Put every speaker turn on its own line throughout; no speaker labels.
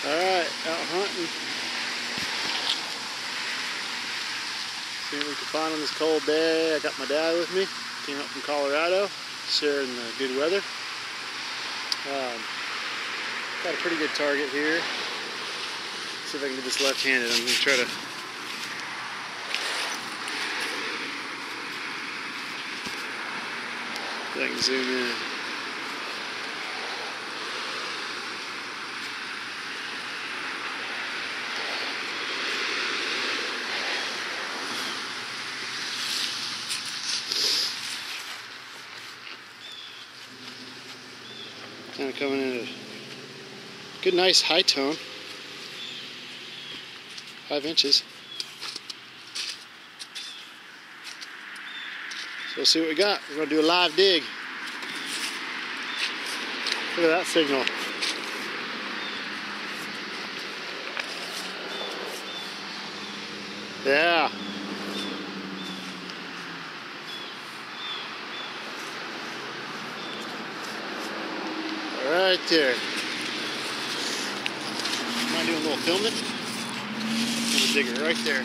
Alright, out hunting. See what we can find on this cold day. I got my dad with me. Came up from Colorado, sharing the good weather. Got a pretty good target here. See if I can get this left-handed. I'm going to try to... See if I can zoom in. Kind of coming in a good, nice high tone. 5 inches. So we'll see what we got. We're going to do a live dig. Look at that signal. Yeah. Right there. Mind doing a little filming? I'm gonna dig it right there.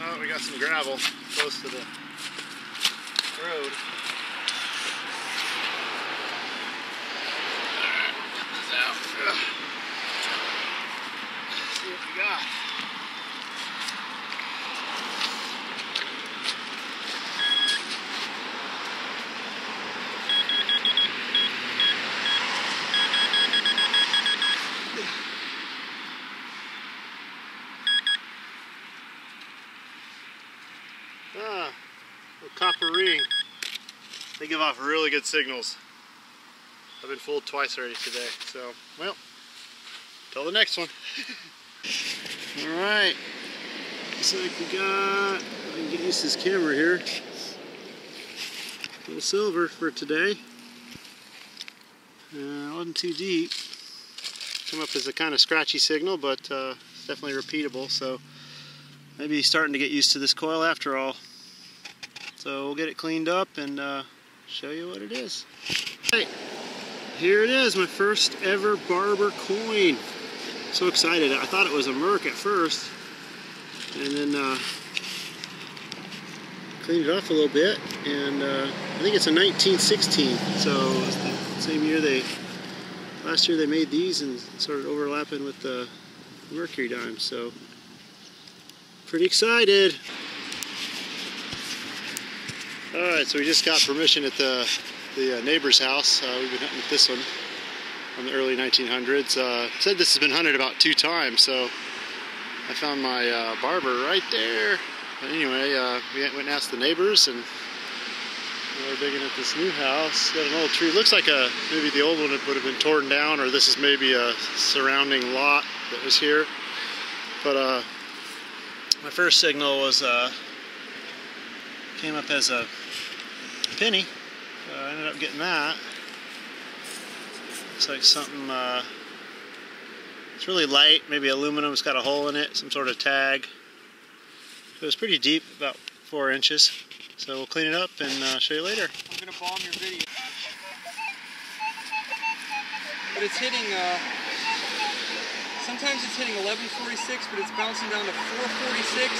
Oh, we got some gravel close to the road. Alright, get this out. Let's see what we got. Copper ring. They give off really good signals. I've been fooled twice already today, so, well, till the next one. Alright, looks like we got, I can get used to this camera here. A little silver for today. Wasn't too deep. Come up as a kind of scratchy signal, but it's definitely repeatable, so maybe starting to get used to this coil after all. So we'll get it cleaned up and show you what it is. Hey, here it is, my first ever Barber coin. So excited. I thought it was a Merc at first, and then cleaned it off a little bit, and I think it's a 1916. So it's the same year last year they made these and started overlapping with the mercury dimes. So pretty excited. Alright, so we just got permission at the neighbor's house. We've been hunting with this one from the early 1900s. Said this has been hunted about 2 times, so I found my Barber right there. But anyway, we went and asked the neighbors, and we're digging at this new house. Got an old tree. Looks like maybe the old one would have been torn down, or this is maybe a surrounding lot that was here. But my first signal was came up as a penny. I ended up getting that. Looks like something, it's really light, maybe aluminum. It's got a hole in it, some sort of tag. It was pretty deep, about 4 inches. So we'll clean it up and show you later.
I'm going to bomb your video. But it's hitting, sometimes it's hitting 1146, but it's bouncing down to 446.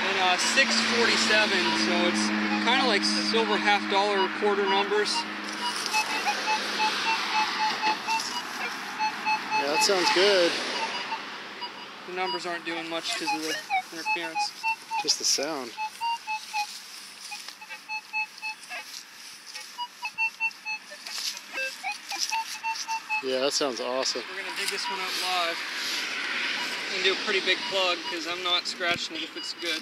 And 647, so it's kind of like silver $half-dollar quarter numbers.
Yeah, that sounds good.
The numbers aren't doing much because of the interference.
Just the sound. Yeah, that sounds awesome.
We're going to dig this one out live and do a pretty big plug because I'm not scratching it if it's good.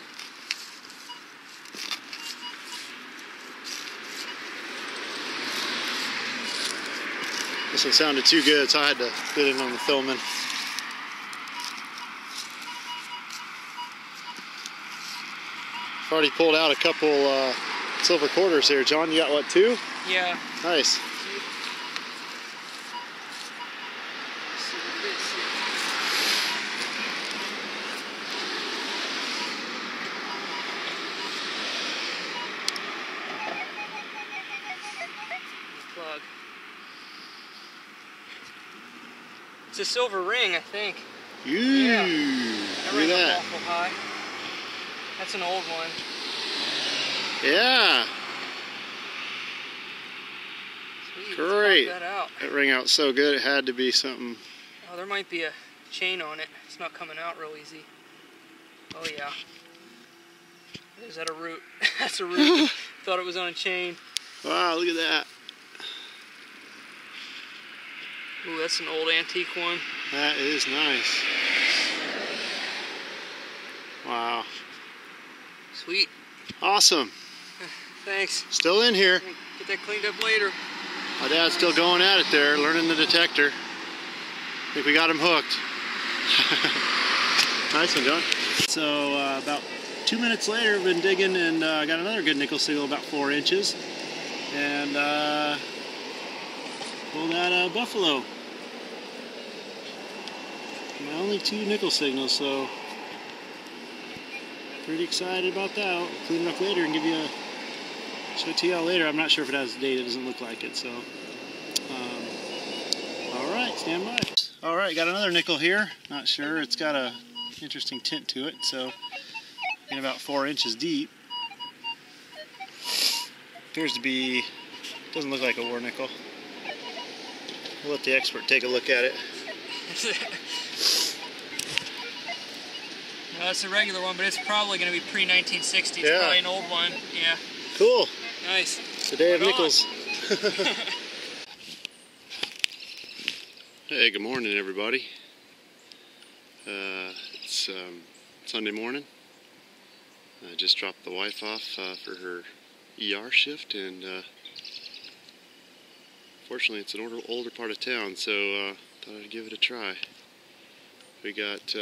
This one sounded too good, so I had to get in on the filming. I've already pulled out a couple silver quarters here. John, you got what, 2?
Yeah.
Nice.
It's a silver ring, I think.
Ooh,
Yeah.
look at that.
Awful high. That's an old one.
Yeah.
Sweet.
Great.
Let's pop that out.
That rang out so good, it had to be something.
Oh, there might be a chain on it. It's not coming out real easy. Oh yeah. Is that a root? That's a root. Thought it was on a chain.
Wow, look at that.
Ooh, that's an old antique one.
That is nice. Wow.
Sweet.
Awesome.
Thanks.
Still in here.
Get that cleaned up later.
My dad's still going at it there, learning the detector. I think we got him hooked. Nice one, John. So about 2 minutes later, we've been digging and got another good nickel signal, about 4 inches. And pulled out a buffalo. My only 2 nickel signals, so pretty excited about that. I'll clean it up later and give you a show it to y'all later. I'm not sure if it has a date. It doesn't look like it, so all right, stand by. All right, got another nickel here. Not sure. It's got a interesting tint to it, so in about 4 inches deep. Appears to be, doesn't look like a war nickel. We'll let the expert take a look at it.
No, that's a regular one, but it's probably going to be pre-1960. It's
Yeah.
probably an old one. Yeah.
Cool.
Nice.
It's the day of nickels. Hey, good morning, everybody. It's Sunday morning. I just dropped the wife off for her ER shift, and fortunately it's an older part of town, so thought I'd give it a try. We got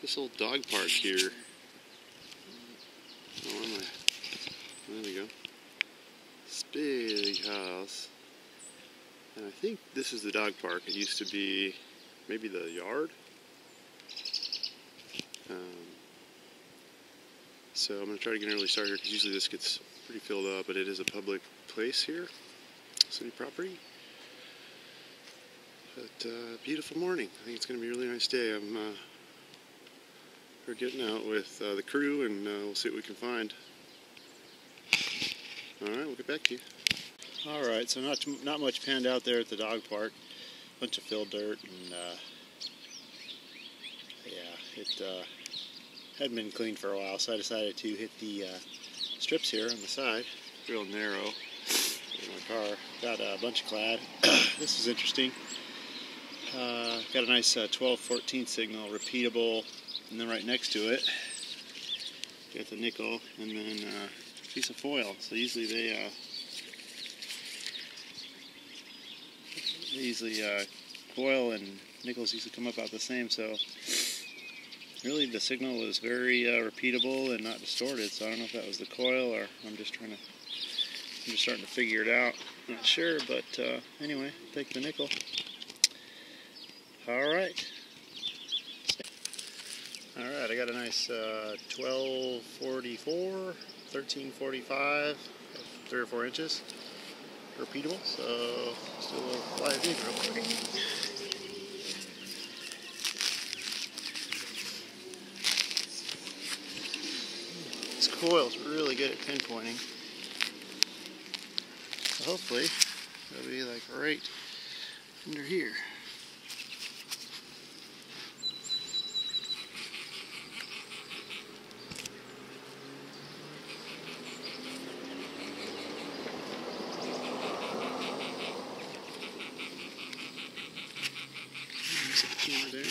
this old dog park here. Oh, where am I? There we go. This big house. And I think this is the dog park. It used to be maybe the yard. So I'm going to try to get an early start here because usually this gets pretty filled up, but it is a public place here, city property. But beautiful morning. I think it's going to be a really nice day. We're getting out with the crew, and we'll see what we can find. All right, we'll get back to you. All right, so not much panned out there at the dog park. Bunch of filled dirt, and yeah, it hadn't been cleaned for a while, so I decided to hit the strips here on the side. Real narrow in my car. Got a bunch of clad. This is interesting. Got a nice 12-14 signal, repeatable, and then right next to it, got the nickel, and then a piece of foil. So usually Coil and nickels usually come up about the same. So really, the signal is very repeatable and not distorted. So I don't know if that was the Coil, or I'm just starting to figure it out. Not sure, but anyway, take the nickel. All right. All right, I got a nice 1244, 1345, 3 or 4 inches, repeatable. So let's do a little live feed real quick. This coil's really good at pinpointing. So hopefully it'll be like right under here. Set the camera down.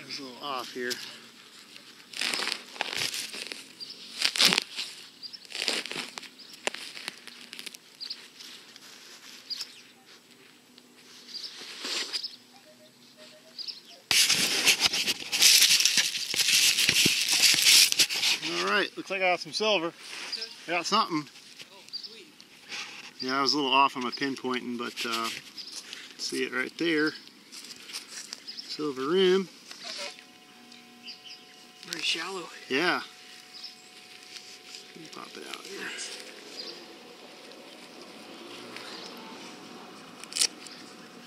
A little off here. Alright, looks like I got some silver. I got something.
Oh, sweet.
Yeah, I was a little off on my pinpointing, but see it right there. Silver rim.
Very shallow.
Yeah. Let me pop it out here.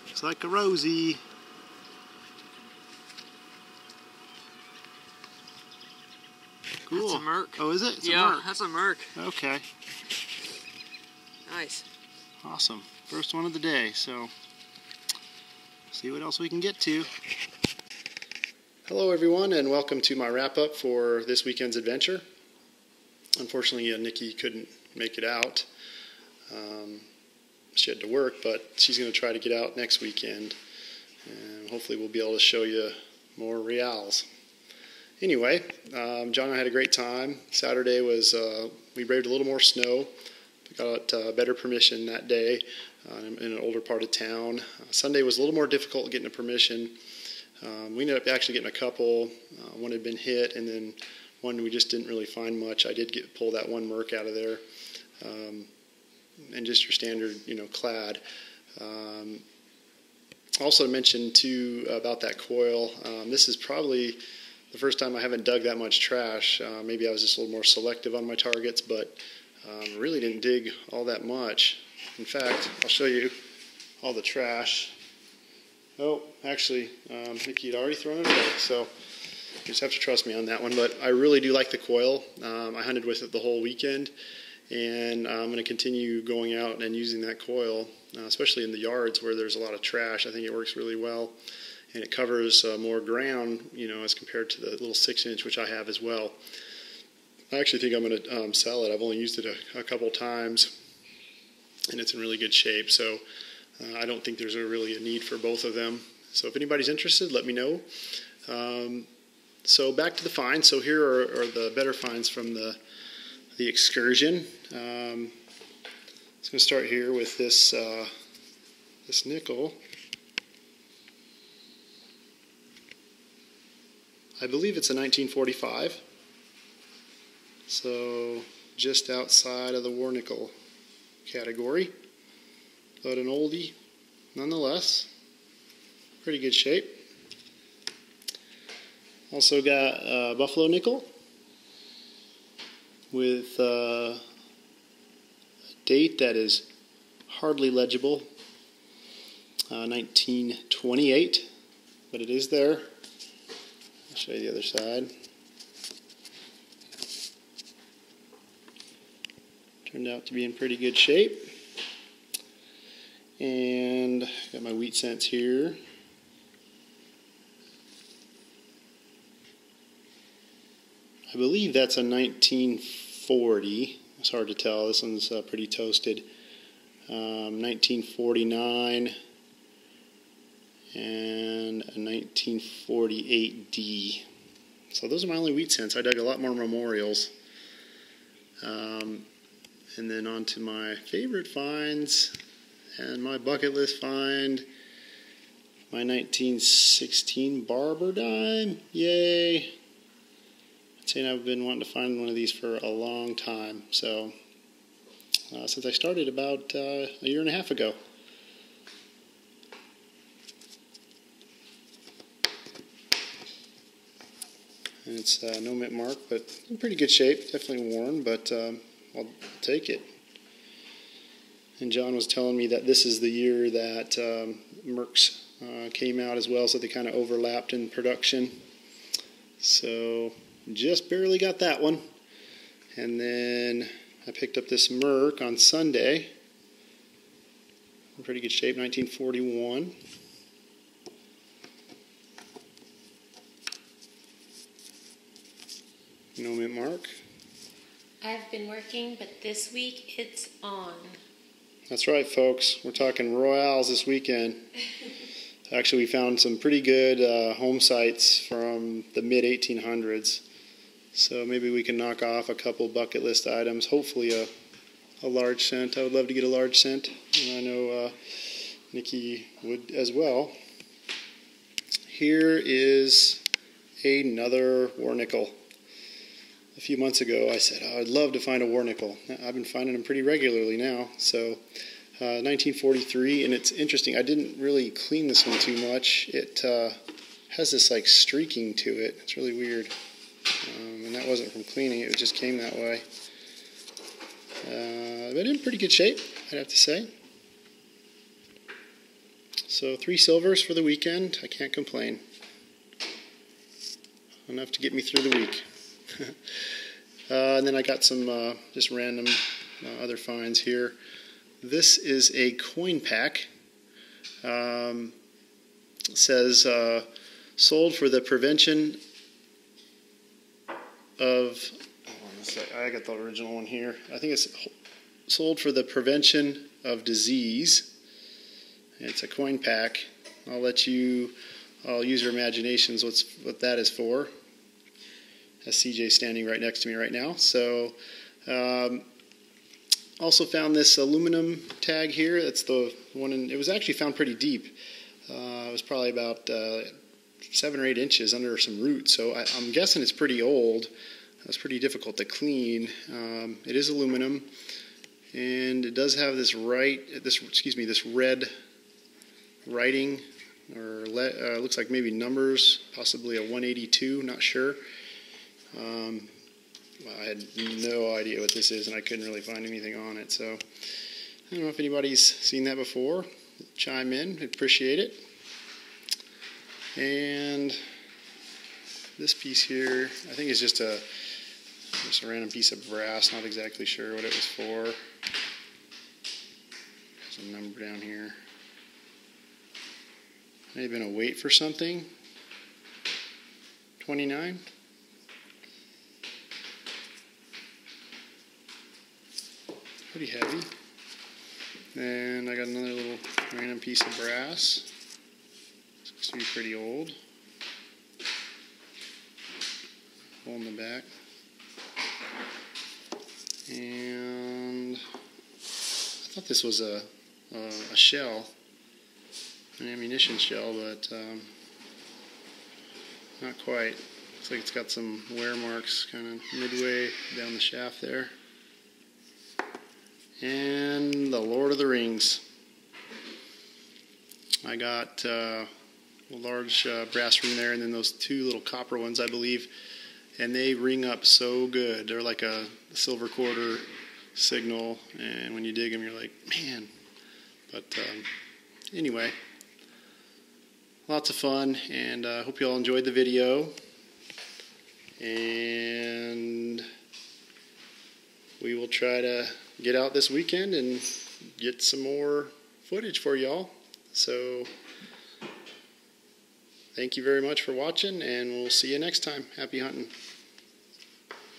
Looks like a rosy. Cool.
That's a Merc.
Oh, is it? It's
yeah,
a Merc.
that's a Merc.
Okay.
Nice.
Awesome. First one of the day, so see what else we can get to. Hello everyone, and welcome to my wrap-up for this weekend's adventure. Unfortunately, Nikki couldn't make it out. She had to work, but she's going to try to get out next weekend, and hopefully we'll be able to show you more reals. Anyway, John and I had a great time. Saturday was, we braved a little more snow. We got better permission that day in an older part of town. Sunday was a little more difficult getting a permission. We ended up actually getting a couple. One had been hit, and then one we just didn't really find much. I did pull that one Merc out of there, and just your standard, clad. Also mentioned too about that coil. This is probably the first time I haven't dug that much trash. Maybe I was just a little more selective on my targets, but really didn't dig all that much. In fact, I'll show you all the trash. Oh, actually, Nikki had already thrown it away, so you just have to trust me on that one. But I really do like the coil. I hunted with it the whole weekend, and I'm going to continue going out and using that coil, especially in the yards where there's a lot of trash. I think it works really well, and it covers more ground, as compared to the little 6-inch, which I have as well. I actually think I'm going to sell it. I've only used it a couple times, and it's in really good shape. So I don't think there's really a need for both of them. So if anybody's interested, let me know. So back to the finds. So here are the better finds from the excursion. I'm just going to start here with this this nickel. I believe it's a 1945. So just outside of the war nickel category, but an oldie nonetheless. Pretty good shape. Also got buffalo nickel with a date that is hardly legible, 1928, but it is there. I'll show you the other side. Turned out to be in pretty good shape. And got my wheat cents here. I believe that's a 1940. It's hard to tell. This one's pretty toasted. 1949 and a 1948D. So those are my only wheat cents. I dug a lot more memorials. And then on to my favorite finds and my bucket list find, my 1916 Barber dime. Yay! I'd say I've been wanting to find one of these for a long time. So since I started about a year and a half ago. And it's no mint mark, but in pretty good shape. Definitely worn, but I'll take it. And John was telling me that this is the year that Mercs came out as well, so they kind of overlapped in production. So just barely got that one. And then I picked up this Merc on Sunday. In pretty good shape, 1941. No mint mark.
I've been working, but this week it's on.
That's right, folks. We're talking royals this weekend. Actually, we found some pretty good home sites from the mid-1800s. So maybe we can knock off a couple bucket list items. Hopefully a large cent. I would love to get a large cent. And I know Nikki would as well. Here is another war nickel. The few months ago, I said, oh, I'd love to find a war nickel. I've been finding them pretty regularly now. So 1943, and it's interesting. I didn't really clean this one too much. It has this like streaking to it. It's really weird. And that wasn't from cleaning. It just came that way. But in pretty good shape, I'd have to say. So 3 silvers for the weekend. I can't complain. Enough to get me through the week. And then I got some just random other finds here. This is a coin pack. It says sold for the prevention of, I got the original one here. I think it's sold for the prevention of disease. It's a coin pack. I'll use your imaginations what that is for. That's CJ standing right next to me right now. So, also found this aluminum tag here. That's the one, it was actually found pretty deep. It was probably about 7 or 8 inches under some roots. So I'm guessing it's pretty old. It's pretty difficult to clean. It is aluminum, and it does have this red writing, or looks like maybe numbers, possibly a 182, not sure. I had no idea what this is, and I couldn't really find anything on it. So I don't know if anybody's seen that before. Chime in, I'd appreciate it. And this piece here, I think is just a random piece of brass. Not exactly sure what it was for. There's a number down here. May have been a weight for something. 29. Pretty heavy. And I got another little random piece of brass. This looks to be pretty old. Hole in the back. And I thought this was a shell, an ammunition shell, but not quite. Looks like it's got some wear marks kind of midway down the shaft there. And the Lord of the Rings. I got a large brass ring there, and then those 2 little copper ones, I believe, and they ring up so good. They're like a silver quarter signal, and when you dig them, you're like, man. But anyway, lots of fun, and I hope you all enjoyed the video. And we will try to get out this weekend and get some more footage for y'all. So thank you very much for watching, and we'll see you next time. Happy hunting.